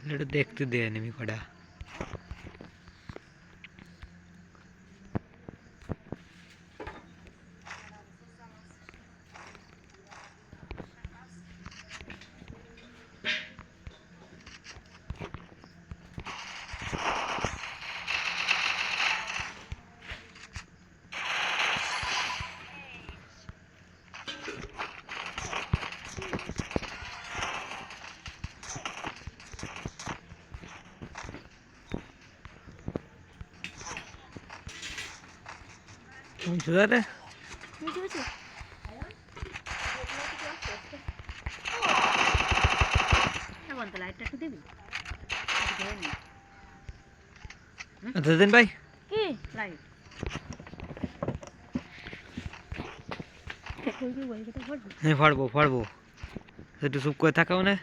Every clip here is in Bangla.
এটা দেখতে দে এনিমি কটা সুদারে দিন ভাই কি লাইট হ্যাঁ ফাড়বো একটু চুপ করে থাকাও না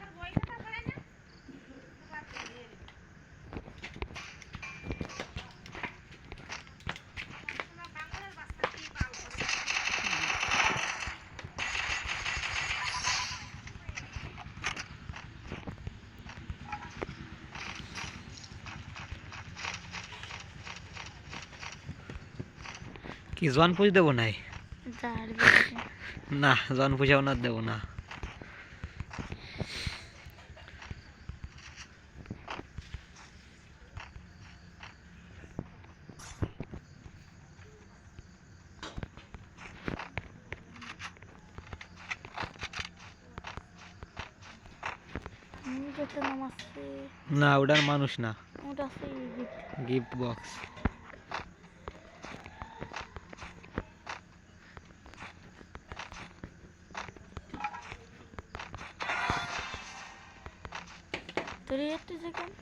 কি জন পুষ দেবো নাই না জন পুষাও না দেবো না না ওটার মানুষ না গিফট বক্স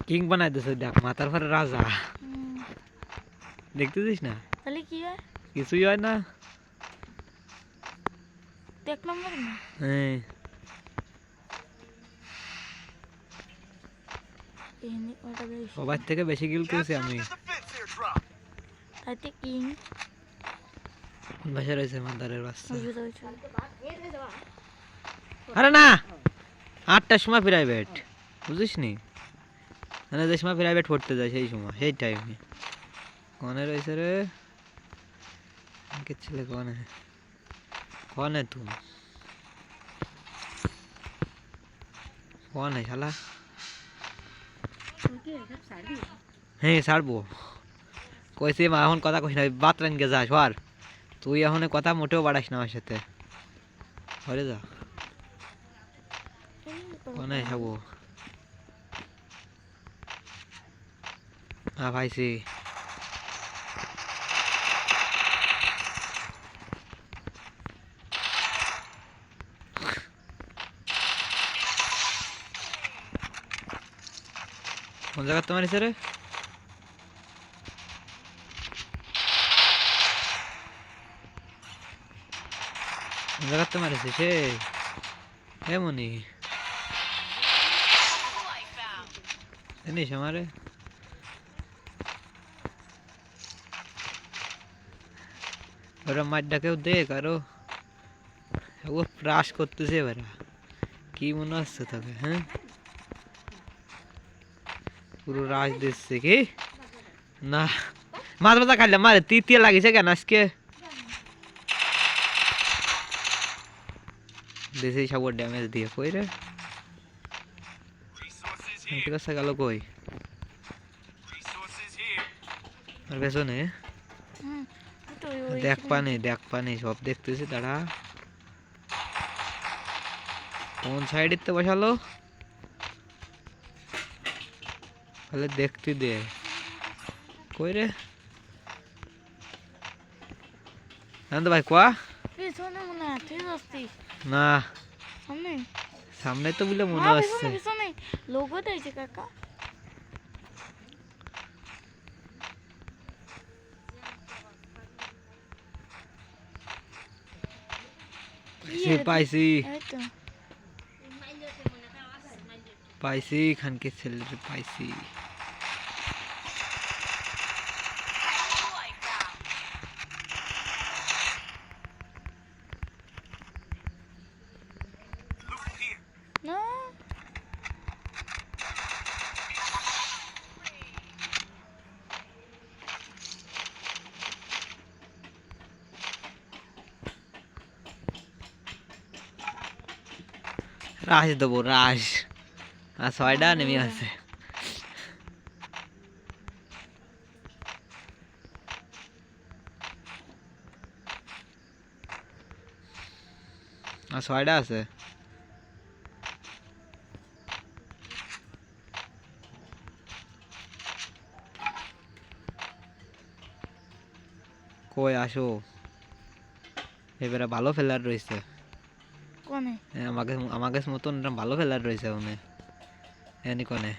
কিং বানাই দিছে দেখ মাথার পরে রাজা দেখতেছিস না তাহলে কি হয় কিছুই হয় না দেখলাম না হ্যাঁ সবার থেকে বেশি কিল করেছি আমি তাইতে কিং বাসা রয়েছে মাদারের বাচ্চা আরে না 8টার সময় প্রাইভেট বুঝিস নি মানে যে সময় প্রাইভেট পড়তে যায় সেই সময় সেই টাইমে কনে রয়েছে রে কে ছেলে কনে তুমি কনে শালা হ্যাঁ ছাড়বো কইছি মা এখন কথা কইস না বাতরান গে যাস আর তুই এখন কথা মোটেও বাড়াইস না আমার সাথে ঘরে যা কোনে যাবো ভাইছি কোন জায়গা তোমার রে কোন জায়গা তোমার সে এমনই জানিস আমারে ওরা মাঠটাকেও দেখ আরো ও প্রাস করতেছে এবারে কি মনে হচ্ছে তোকে হ্যাঁ পুরো রাজ দিচ্ছে কি না মাছ ভাজা খাইলে মারে তৃতীয় লাগিছে কেন আজকে দেশে সব ড্যামেজ দিয়ে কই রে ঠিক আছে গেল কই আর পেছনে দেখ পানি সব দেখতেছি তারা কোন সাইডে তো বসালো তাহলে দেখতে দে কই রে আনন্দ ভাই কোয়া না সামনে তো বলে মনে হচ্ছে লোগো দিয়েছে কাকা পাইছি খানকে ছেলেটা পাইছি রাশ দেবো রাশ আর 6টা নেমে আছে আর 6টা আছে কই আসো এবারে ভালো ফেলার রয়েছে কোনে আমাকে আমাকে মতন এরম ভালো ফেলার রয়েছে ওনে এনি কোনে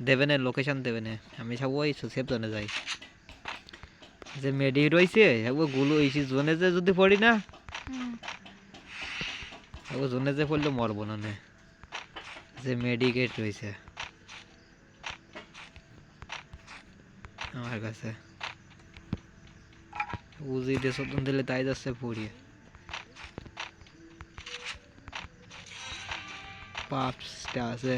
দেবে না লোকেশন দেবে না আমি সব ওই সেফ জোনে যাই যে মেডি রয়েছে ও গুলো এই জোনে যে যদি পড়ি না ও জোনে যে পড়লে মরবো না নে যে মেডিকেট রয়েছে আমার কাছে উজি দিয়ে সতন দিলে তাই যাচ্ছে পড়িয়ে পাঁচটা আছে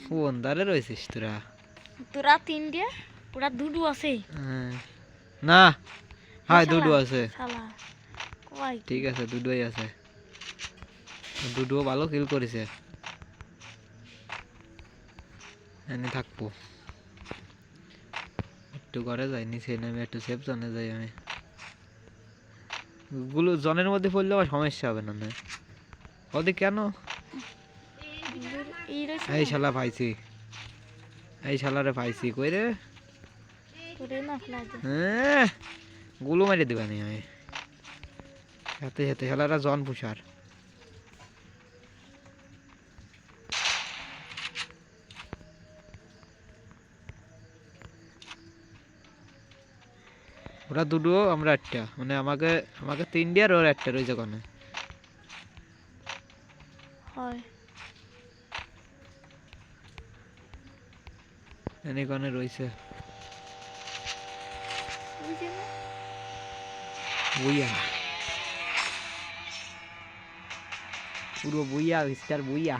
কোন দারে রয়েছিস তোরা তোরা 3 পুরা দুডু আছে না হ্যাঁ দুটো আছে শালা কই ঠিক আছে দুটোই আছে দুটো ভালো কিল করেছে এনে থাকবো একটু ঘরে যাই নিচে নেমে একটু সেফ জোনে যাই আমি গুলো জনের মধ্যে পড়লে আবার সমস্যা হবে না ওদের কেন এই রইছে এই শালা পাইছি এই শালারে পাইছি কই রে তোরে না ফেলাই দে হ্যাঁ গুলো মেরে দিবা নি আমি সাথে সাথে শালারা জন পুষার ওরা দুটো আমরা একটা মানে আমাকে আমাকে 3 আর ওর একটা রয়েছে কোনে হয় এনে কোনে রয়েছে বুঝে না বুইয়া পুরো বুইয়া মিস্টার বুইয়া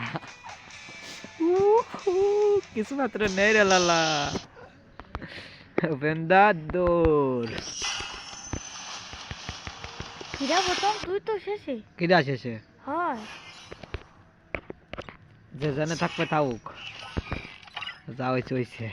কিছু মাত্র নেই রে লালা বেন্দাদোর কিরা বতন তুই তো শেষে কিরা শেষে হয় যে জানে থাকবে থাকুক যা হয়েছে হয়েছে